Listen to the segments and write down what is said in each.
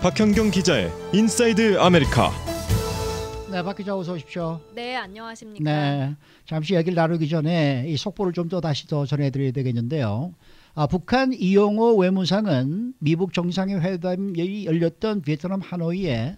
박현경 기자의 인사이드 아메리카. 네, 박 기자 어서 오십시오. 네, 안녕하십니까. 네, 잠시 얘기를 나누기 전에 이 속보를 좀 더 다시 전해드려야 되겠는데요. 북한 이용호 외무상은 미북 정상회담이 열렸던 베트남 하노이에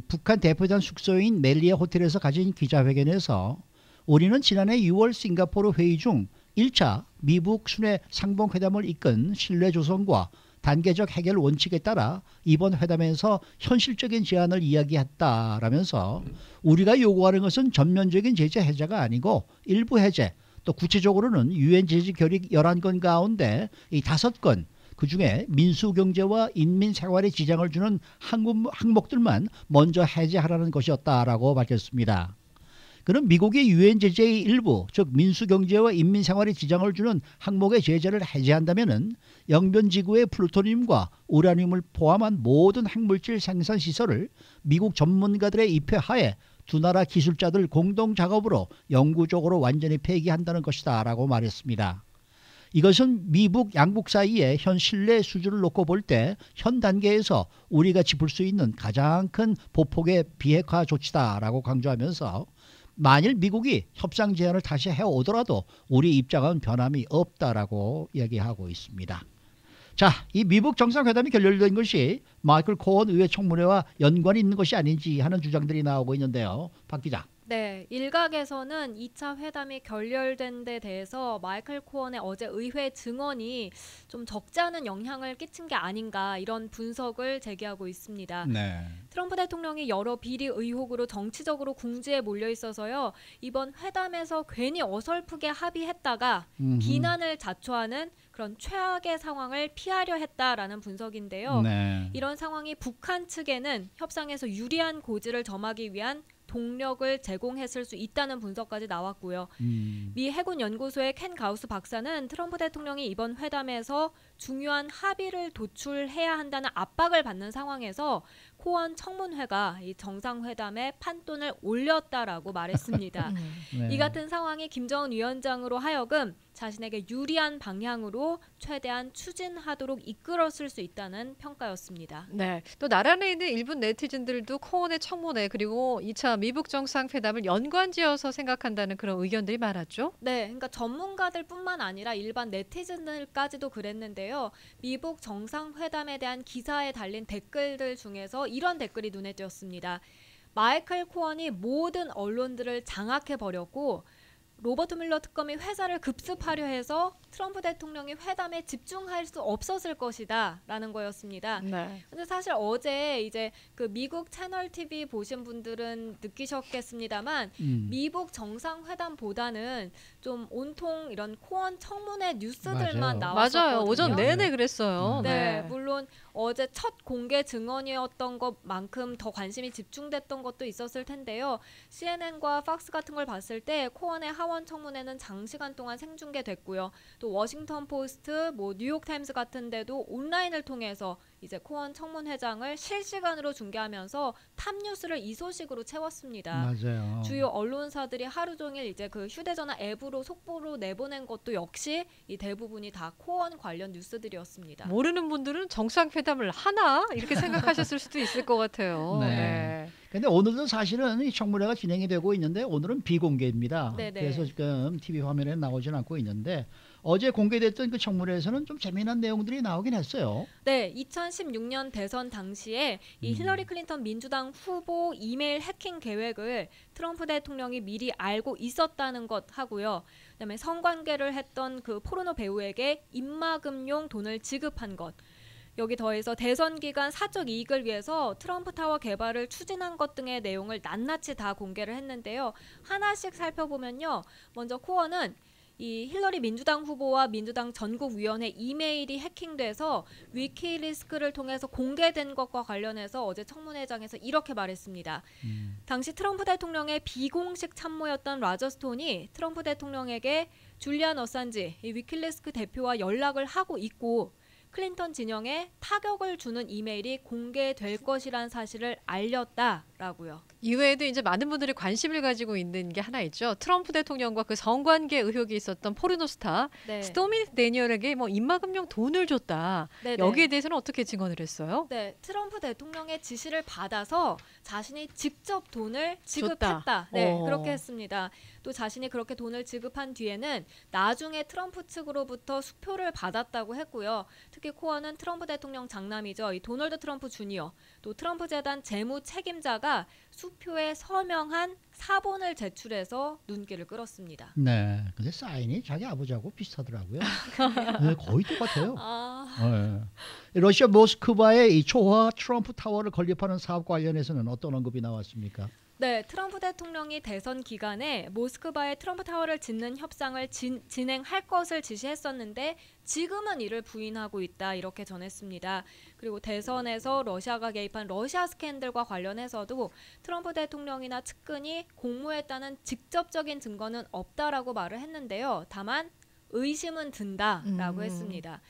북한 대표단 숙소인 멜리아 호텔에서 가진 기자회견에서 우리는 지난해 6월 싱가포르 회의 중 1차 미북 순회 상봉회담을 이끈 신뢰 조성과 단계적 해결 원칙에 따라 이번 회담에서 현실적인 제안을 이야기했다라면서 우리가 요구하는 것은 전면적인 제재 해제가 아니고 일부 해제, 또 구체적으로는 유엔 제재 결의 11건 가운데 이 5건, 그중에 민수경제와 인민생활에 지장을 주는 항목들만 먼저 해제하라는 것이었다라고 밝혔습니다. 그는 미국이 유엔 제재의 일부, 즉 민수경제와 인민생활에 지장을 주는 항목의 제재를 해제한다면 영변지구의 플루토늄과 우라늄을 포함한 모든 핵물질 생산 시설을 미국 전문가들의 입회하에 두 나라 기술자들 공동 작업으로 영구적으로 완전히 폐기한다는 것이다 라고 말했습니다. 이것은 미북 양국 사이의 현 신뢰 수준을 놓고 볼 때 현 단계에서 우리가 짚을 수 있는 가장 큰 보폭의 비핵화 조치다라고 강조하면서 만일 미국이 협상 제안을 다시 해오더라도 우리 입장은 변함이 없다라고 얘기하고 있습니다. 자, 이 미북 정상회담이 결렬된 것이 마이클 코언 의회 청문회와 연관이 있는 것이 아닌지 하는 주장들이 나오고 있는데요. 박 기자. 네, 일각에서는 2차 회담이 결렬된 데 대해서 마이클 코언의 어제 의회 증언이 좀 적지 않은 영향을 끼친 게 아닌가 이런 분석을 제기하고 있습니다. 네. 트럼프 대통령이 여러 비리 의혹으로 정치적으로 궁지에 몰려 있어서요. 이번 회담에서 괜히 어설프게 합의했다가 비난을 자초하는 그런 최악의 상황을 피하려 했다라는 분석인데요. 네. 이런 상황이 북한 측에는 협상에서 유리한 고지를 점하기 위한 동력을 제공했을 수 있다는 분석까지 나왔고요. 미 해군연구소의 켄 가우스 박사는 트럼프 대통령이 이번 회담에서 중요한 합의를 도출해야 한다는 압박을 받는 상황에서 코언 청문회가 이 정상회담에 판돈을 올렸다라고 말했습니다. 네. 이 같은 상황이 김정은 위원장으로 하여금 자신에게 유리한 방향으로 최대한 추진하도록 이끌었을 수 있다는 평가였습니다. 네, 또 나란히 있는 일본 네티즌들도 코언의 청문회 그리고 2차 미북 정상회담을 연관지어서 생각한다는 그런 의견들이 많았죠. 네, 그러니까 전문가들뿐만 아니라 일반 네티즌들까지도 그랬는데요. 미북 정상회담에 대한 기사에 달린 댓글들 중에서 이런 댓글이 눈에 띄었습니다. 마이클 코언이 모든 언론들을 장악해버렸고 로버트 뮬러 특검이 회사를 급습하려 해서 트럼프 대통령이 회담에 집중할 수 없었을 것이다 라는 거였습니다. 네. 근데 사실 어제 이제 그 미국 채널 TV 보신 분들은 느끼셨겠습니다만 미북 정상회담보다는 좀 온통 이런 코언 청문회 뉴스들만 나왔었거든요. 맞아요. 오전 내내 그랬어요. 네, 물론 어제 첫 공개 증언이었던 것만큼 더 관심이 집중됐던 것도 있었을 텐데요. CNN과 팍스 같은 걸 봤을 때 코언의 하원 청문회는 장시간 동안 생중계됐고요. 또 워싱턴 포스트, 뉴욕 타임스 같은 데도 온라인을 통해서 이제 코언 청문회장을 실시간으로 중계하면서 탑뉴스를 이소식으로 채웠습니다. 맞아요. 주요 언론사들이 하루 종일 이제 그 휴대전화 앱으로 속보로 내보낸 것도 역시 이 대부분이 다 코언 관련 뉴스들이었습니다. 모르는 분들은 정상회담을 하나 이렇게 생각하셨을 수도 있을 것 같아요. 네. 근데 오늘도 사실은 이 청문회가 진행이 되고 있는데 오늘은 비공개입니다. 네네. 그래서 지금 TV 화면에 나오진 않고 있는데 어제 공개됐던 그 청문회에서는 좀 재미난 내용들이 나오긴 했어요. 네, 2016년 대선 당시에 이 힐러리 클린턴 민주당 후보 이메일 해킹 계획을 트럼프 대통령이 미리 알고 있었다는 것 하고요. 그다음에 성관계를 했던 그 포르노 배우에게 입막음용 돈을 지급한 것. 여기 더해서 대선 기간 사적 이익을 위해서 트럼프 타워 개발을 추진한 것 등의 내용을 낱낱이 다 공개를 했는데요. 하나씩 살펴보면요. 먼저 코언은 이 힐러리 민주당 후보와 민주당 전국위원회 이메일이 해킹돼서 위키리스크를 통해서 공개된 것과 관련해서 어제 청문회장에서 이렇게 말했습니다. 당시 트럼프 대통령의 비공식 참모였던 라저 스톤이 트럼프 대통령에게 줄리안 어산지 이 위키리스크 대표와 연락을 하고 있고 클린턴 진영에 타격을 주는 이메일이 공개될 것이란 사실을 알렸다라고요. 이외에도 이제 많은 분들이 관심을 가지고 있는 게 하나 있죠. 트럼프 대통령과 그 성관계 의혹이 있었던 포르노스타 네. 스토미 데니얼에게 뭐 입막음용 돈을 줬다. 네네. 여기에 대해서는 어떻게 증언을 했어요? 네, 트럼프 대통령의 지시를 받아서 자신이 직접 돈을 줬다. 지급했다. 네, 어. 그렇게 했습니다. 또 자신이 그렇게 돈을 지급한 뒤에는 나중에 트럼프 측으로부터 수표를 받았다고 했고요. 특히 코어는 트럼프 대통령 장남이죠. 이 도널드 트럼프 주니어, 또 트럼프 재단 재무 책임자가 수표에 서명한 사본을 제출해서 눈길을 끌었습니다. 네. 근데 사인이 자기 아버지하고 비슷하더라고요. 네, 거의 똑같아요. 아, 네. 러시아 모스크바의 이 초호화 트럼프 타워를 건립하는 사업 관련해서는 어떤 언급이 나왔습니까? 네, 트럼프 대통령이 대선 기간에 모스크바에 트럼프 타워를 짓는 협상을 진행할 것을 지시했었는데 지금은 이를 부인하고 있다 이렇게 전했습니다. 그리고 대선에서 러시아가 개입한 러시아 스캔들과 관련해서도 트럼프 대통령이나 측근이 공모했다는 직접적인 증거는 없다라고 말을 했는데요. 다만 의심은 든다라고 했습니다.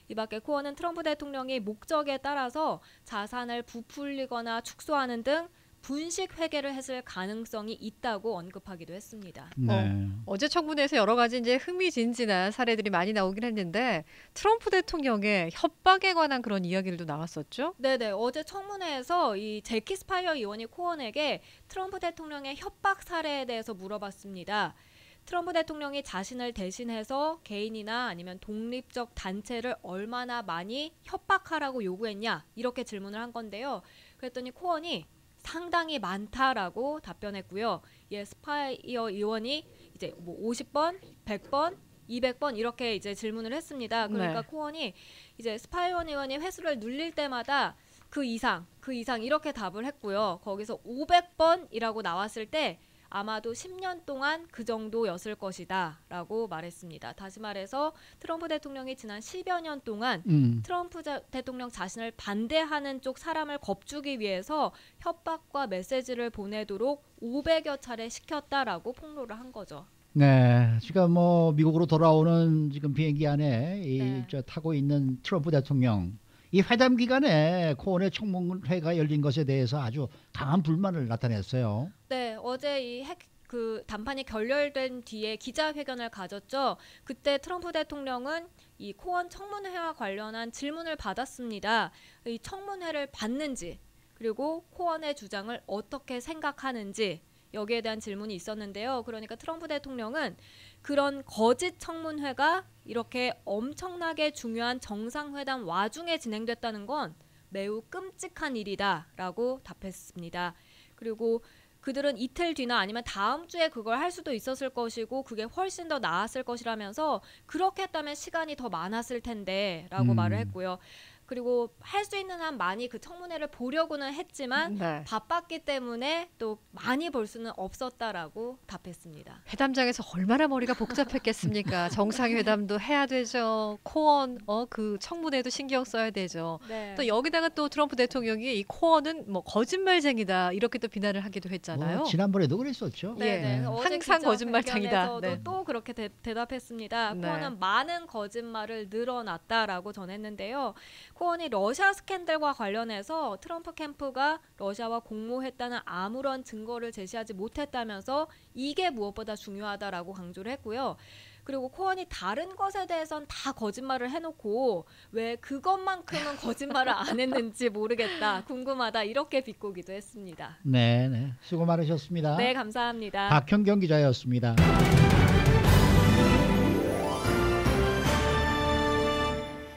이 밖에 코어는 트럼프 대통령이 목적에 따라서 자산을 부풀리거나 축소하는 등 분식 회계를 했을 가능성이 있다고 언급하기도 했습니다. 네. 어제 청문회에서 여러 가지 이제 흥미진진한 사례들이 많이 나오긴 했는데 트럼프 대통령의 협박에 관한 그런 이야기들도 나왔었죠. 네네, 어제 청문회에서 이 제키 스파이어 의원이 코언에게 트럼프 대통령의 협박 사례에 대해서 물어봤습니다. 트럼프 대통령이 자신을 대신해서 개인이나 아니면 독립적 단체를 얼마나 많이 협박하라고 요구했냐 이렇게 질문을 한 건데요. 그랬더니 코언이 상당히 많다라고 답변했고요. 예, 스파이어 의원이 이제 뭐 50번, 100번, 200번 이렇게 이제 질문을 했습니다. 그러니까 네. 코언이 이제 스파이어 의원이 횟수를 눌릴 때마다 그 이상 이렇게 답을 했고요. 거기서 500번이라고 나왔을 때 아마도 10년 동안 그 정도였을 것이다 라고 말했습니다. 다시 말해서 트럼프 대통령이 지난 10여 년 동안 트럼프 대통령 자신을 반대하는 쪽 사람을 겁주기 위해서 협박과 메시지를 보내도록 500여 차례 시켰다라고 폭로를 한 거죠. 네, 지금 뭐 미국으로 돌아오는 지금 비행기 안에 네. 타고 있는 트럼프 대통령 이 회담 기간에 코언의 청문회가 열린 것에 대해서 아주 강한 불만을 나타냈어요. 네, 어제 이 그 담판이 결렬된 뒤에 기자회견을 가졌죠. 그때 트럼프 대통령은 이 코언 청문회와 관련한 질문을 받았습니다. 이 청문회를 받는지 그리고 코언의 주장을 어떻게 생각하는지 여기에 대한 질문이 있었는데요. 그러니까 트럼프 대통령은 그런 거짓 청문회가 이렇게 엄청나게 중요한 정상회담 와중에 진행됐다는 건 매우 끔찍한 일이다라고 답했습니다. 그리고 그들은 이틀 뒤나 아니면 다음 주에 그걸 할 수도 있었을 것이고 그게 훨씬 더 나았을 것이라면서 그렇게 했다면 시간이 더 많았을 텐데라고 말을 했고요. 그리고 할 수 있는 한 많이 그 청문회를 보려고는 했지만 네. 바빴기 때문에 또 많이 볼 수는 없었다라고 답했습니다. 회담장에서 얼마나 머리가 복잡했겠습니까? 정상회담도 해야 되죠. 코언 그 청문회도 신경 써야 되죠. 네. 또 여기다가 또 트럼프 대통령이 이 코언은 뭐 거짓말쟁이다 이렇게 또 비난을 하기도 했잖아요. 뭐 지난번에도 그랬었죠. 네네. 예. 어제 항상 거짓말쟁이다. 기자회견에서도 네. 또 그렇게 대답했습니다. 네. 코언은 많은 거짓말을 늘어놨다라고 전했는데요. 코언이 러시아 스캔들과 관련해서 트럼프 캠프가 러시아와 공모했다는 아무런 증거를 제시하지 못했다면서 이게 무엇보다 중요하다라고 강조를 했고요. 그리고 코언이 다른 것에 대해서는 다 거짓말을 해놓고 왜 그것만큼은 거짓말을 안 했는지 모르겠다, 궁금하다 이렇게 비꼬기도 했습니다. 네, 네. 수고 많으셨습니다. 네, 감사합니다. 박현경 기자였습니다.